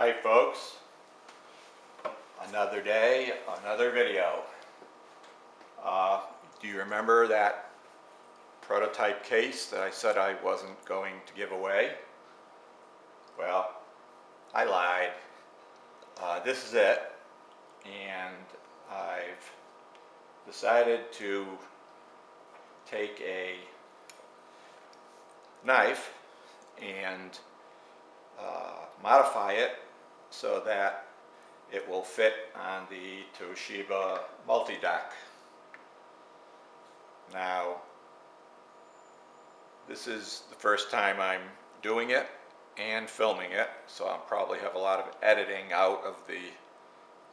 Hi folks, another day, another video. Do you remember that prototype case that I said I wasn't going to give away? Well, I lied. This is it, and I've decided to take a knife and modify it so that it will fit on the Toshiba multi-dock. Now, this is the first time I'm doing it and filming it, so I'll probably have a lot of editing out of the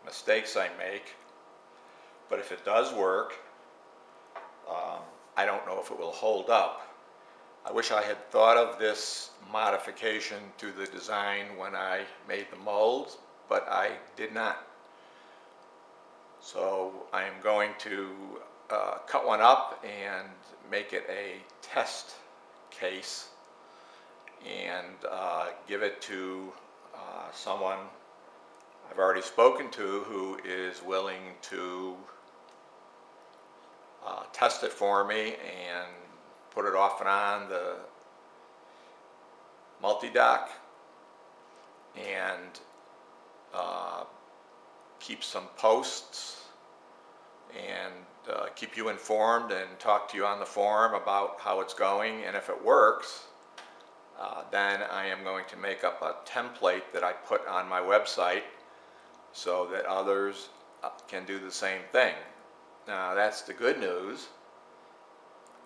mistakes I make. But if it does work, I don't know if it will hold up. I wish I had thought of this modification to the design when I made the molds, but I did not. So I am going to cut one up and make it a test case and give it to someone I've already spoken to who is willing to test it for me and put it off and on the multi-dock and keep some posts and keep you informed and talk to you on the forum about how it's going. And if it works, then I am going to make up a template that I put on my website so that others can do the same thing. Now that's the good news.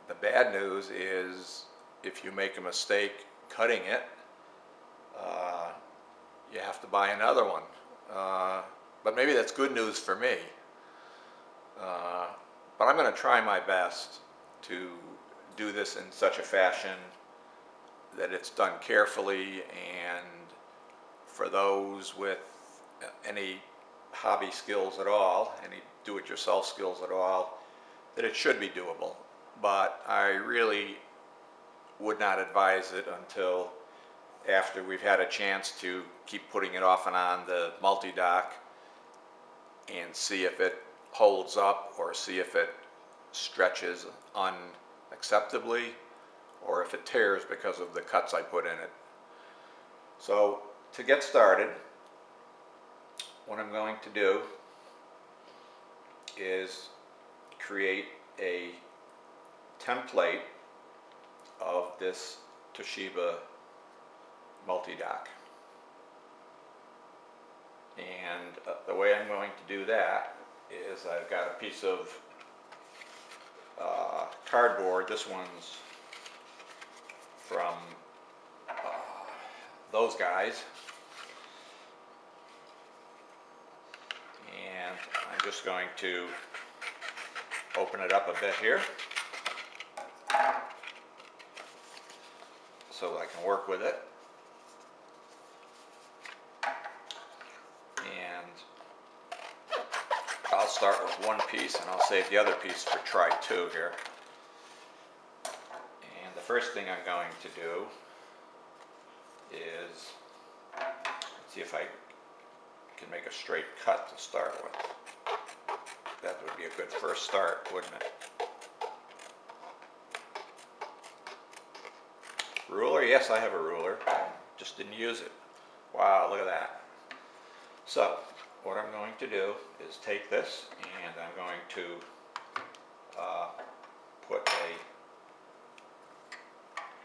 The bad news is if you make a mistake cutting it, you have to buy another one. But maybe that's good news for me. But I'm going to try my best to do this in such a fashion that it's done carefully, and for those with any hobby skills at all, any do-it-yourself skills at all, that it should be doable. But I really would not advise it until after we've had a chance to keep putting it off and on the multi-dock and see if it holds up or see if it stretches unacceptably or if it tears because of the cuts I put in it. So to get started, what I'm going to do is create a template of this Toshiba multi-dock. And the way I'm going to do that is I've got a piece of cardboard. This one's from those guys. And I'm just going to open it up a bit here so I can work with it. And I'll start with one piece and I'll save the other piece for try two here. And the first thing I'm going to do is, let's see if I can make a straight cut to start with. That would be a good first start, wouldn't it? Ruler? Yes, I have a ruler. Just didn't use it. Wow, look at that. So, what I'm going to do is take this and I'm going to put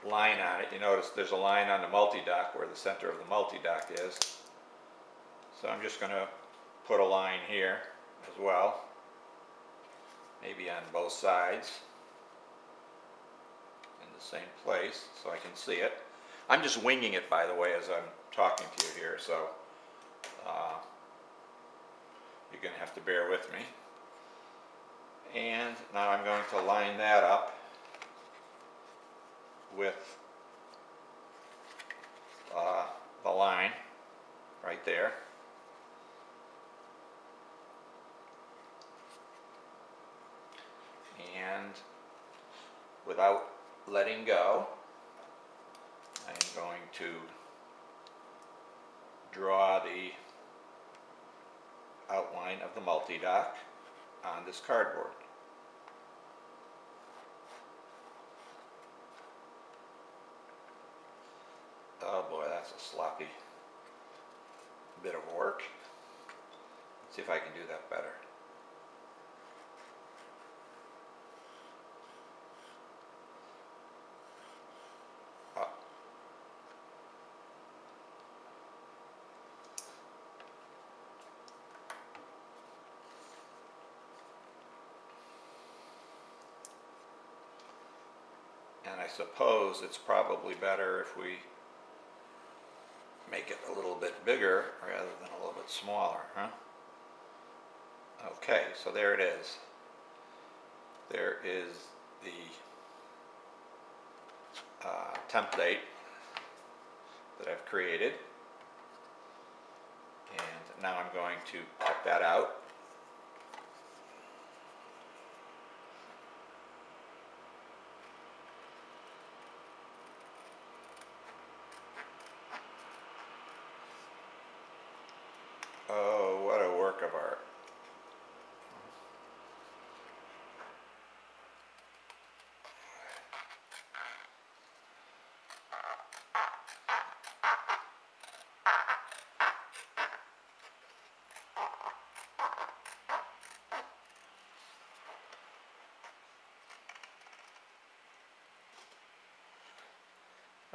a line on it. You notice there's a line on the multi-dock where the center of the multi-dock is. So I'm just going to put a line here as well, maybe on both sides in the same place so I can see it. I'm just winging it, by the way, as I'm talking to you here, so you're going to have to bear with me. And now I'm going to line that up with the line right there. And without letting go, I'm going to draw the outline of the multi-dock on this cardboard. Oh boy, that's a sloppy bit of work. Let's see if I can do that better. Oh. And I suppose it's probably better if we make it a little bit bigger rather than a little bit smaller, huh? Okay, so there it is. There is the template that I've created, and now I'm going to cut that out. Oh, what a work of art.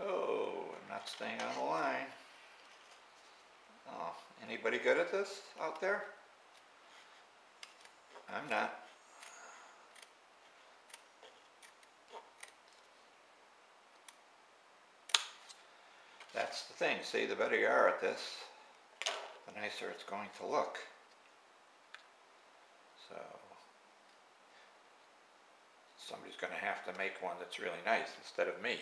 Oh, I'm not staying on the line. Oh, anybody good at this out there? I'm not. That's the thing, see, the better you are at this, the nicer it's going to look. So, somebody's going to have to make one that's really nice instead of me.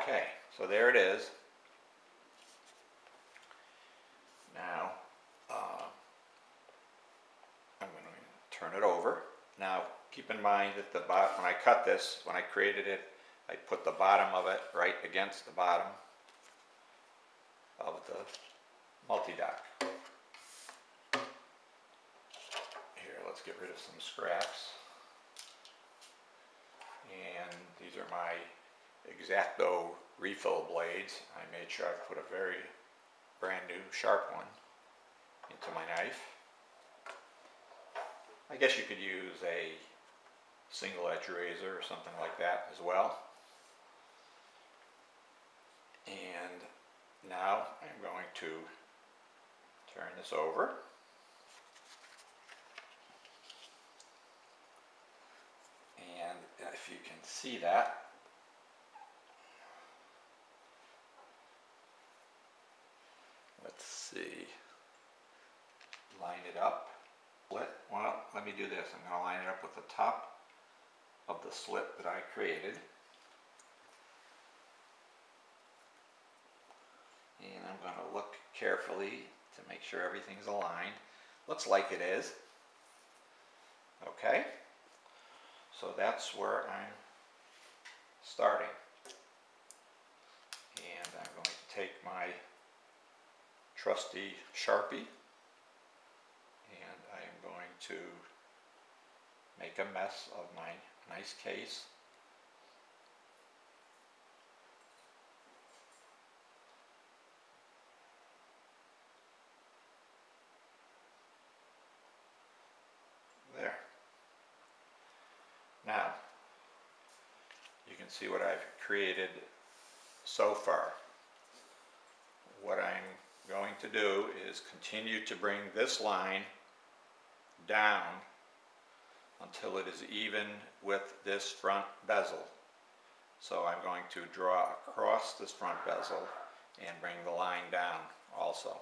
Okay, so there it is. Now, I'm going to turn it over. Now, keep in mind that the bottom, when I cut this, when I created it, I put the bottom of it right against the bottom of the multi-dock. Here, let's get rid of some scraps. And these are my X-acto refill blades. I made sure I put a very brand new sharp one into my knife. I guess you could use a single edge razor or something like that as well. And now I'm going to turn this over. And if you can see that, let's see, line it up. Well, let me do this. I'm going to line it up with the top of the slit that I created. And I'm going to look carefully to make sure everything's aligned. Looks like it is. Okay. So that's where I'm starting. And I'm going to take my trusty Sharpie, and I am going to make a mess of my nice case. There. Now, you can see what I've created so far. What I'm going to do is continue to bring this line down until it is even with this front bezel. So I'm going to draw across this front bezel and bring the line down also.